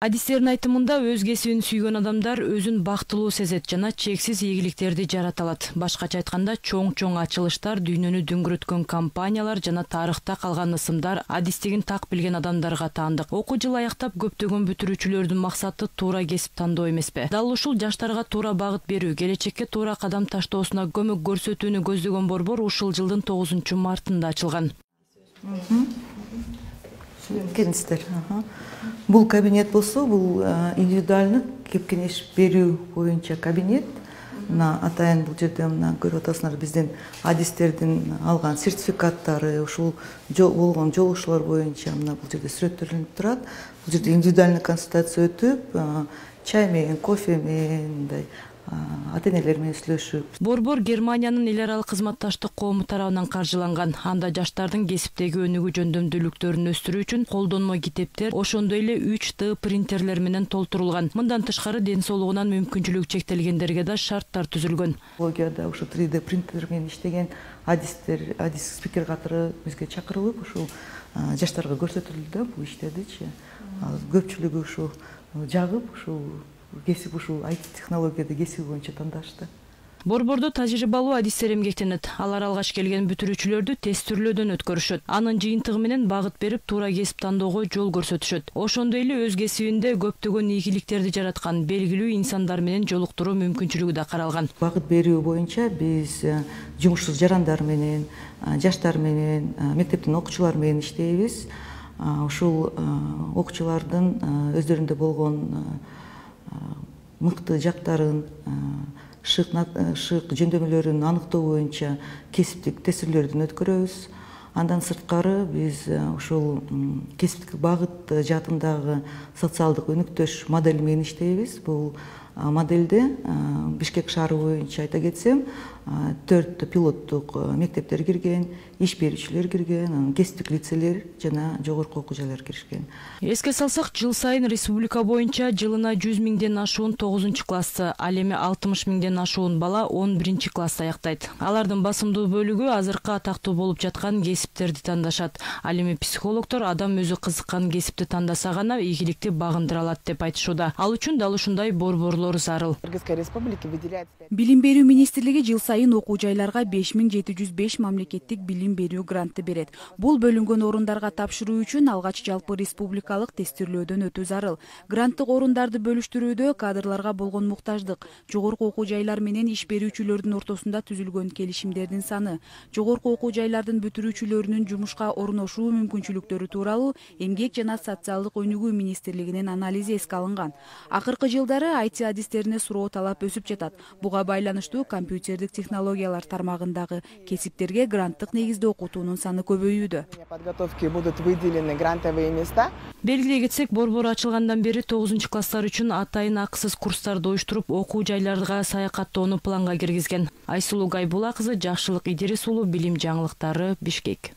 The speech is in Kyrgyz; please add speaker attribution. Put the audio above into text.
Speaker 1: Адистердин айтымында өз кесибин сүйгөн адамдар өзүн бактылуу сезет жана чексиз ийгиликтерди жарата алат. Башкача айтканда, чоң ачылыштар, дүйнөнү дүңгүрөткөн компаниялар жана тарыхта калган ысымдар адистигин так билген адамдарга таандык. Окуу жылы аяктап көптөгөн бүтүрүүчүлөрдүн максаты туура кесип тандоо эмеспи? Дал ушул жаштарга туура багыт берүү, келечекке туура кадам таштоосуна көмөк көрсөтүүнү көздөгөн борбор ушул жылдын 9 мартында ачылган.
Speaker 2: Бул кабинет болсо, бул индивидуальный кеңеш берүү боюнча кабинет. Атайын бул жерде көрүп атасыңар, биздин адистердин алган сертификаттары, ушул болгон жолугушуулар боюнча бул жерде сүрөттөлүнүп турат. Бул жерде индивидуальный консультация өтүп, чай менен, кофе менен, ата-энелер менен сүйлөшүп.
Speaker 1: Борбор Германиянын эл аралык кызматташтык коому тарабынан каржыланган. Анда жаштардын кесиптеги өнүгүү жөндөмдүүлүктөрүн өстүрүү үчүн колдонмо китептер, ошондой эле 3D принтерлер менен толтурулган. Мындан тышкары ден соолугунан мүмкүнчүлүгү чектелгендерге да шарттар түзүлгөн.
Speaker 2: Технологияда ушу 3D принтер менен иштеген адис спикер катары бизге чакырылып, ушул жаштарга көрсөтүлдү бул иштердичи. Көпчүлүгү ушул жагып, ушул кесип ушул IT технологияда кесип боюнча тандашты.
Speaker 1: Борбордо тажрыйбалуу адистер эмгектенет. Алар алгач келген бүтүрүүчүлөрдү тестирлөөдөн өткөрүшөт. Анын жыйынтыгы менен багыт берип, туура кесип тандоого жол көрсөтүшөт. Ошондой эле өз кесибинде көптөгөн ийгиликтерди жараткан белгилүү инсандар менен жолуктуруу мүмкүнчүлүгү да каралган.
Speaker 2: Багыт берүү боюнча биз жумушсуз жарандар менен, жаштар менен, мектептин окуучулары менен иштейбиз. Ушул окуучулардын өздөрүндө болгон мыкты жактарын, шык жөндөмөлөрүн аныктоо боюнча кесиптик тестирлөөдөн өткөрөбүз. Андан сырткары биз ушул кесиптик багыт жаатындагы социалдык өнүктүш модели менен иштейбиз. Бул модельде Бишкек шаары боюнча айта кетсем, 4 пилоттук мектептер кирген, иш берүүчүлөр кирген, кесиптик лицейлер жана жогорку окуу жайлар киришкен.
Speaker 1: Эске салсак, жыл сайын республика боюнча жылына 100 миңден ашуун 9-классты, ал эми 60 миңден ашуун бала 11-классты аяктайт. Алардын басымдуу бөлүгү азыркы атактуу болуп жаткан кесиптерди тандашат. Ал эми психологдор адам өзү кызыккан кесипти тандаса гана ийгиликти багындыра алат деп айтышууда. Ал үчүн дал ушундай борборлор зарыл.
Speaker 3: Билим берүү министрлиги жыл сайын окуу жайларга 5705 мамлекеттик билим берүү гранты берет. Бул бөлүнгөн орундарга тапшыруу үчүн алгач жалпы республикалык тестирлөөдөн өтүү зарыл. Гранттык орундарды бөлүштүрүүдө кадрларга болгон муктаждык, жогорку окуу жайлар менен иш берүүчүлөрдүн ортосунда түзүлгөн келишимдердин саны, жогорку окуу жайлардын бүтүрүүчүлөрүнүн жумушка орношуу мүмкүнчүлүктөрү тууралуу Эмгек жана социалдык өнүгүү министрлигинин анализи эске алынган. Акыркы жылдары IT адистерине суроо талап өсүп жатат. Буга байланыштуу компьютердик технологиялар тармагындагы кесиптерге гранттык негизде окутуунун саны көбөйүүдө.
Speaker 1: Белгилей кетсек, борбор ачылгандан бери 9-класстар үчүн атайын акысыз курстарды уюштуруп, окуу жайларга саякаттоону планга киргизген. Айсулуу Гайбулла кызы, Жакшылык Идирис уулу, Билим жаңылыктары, Бишкек.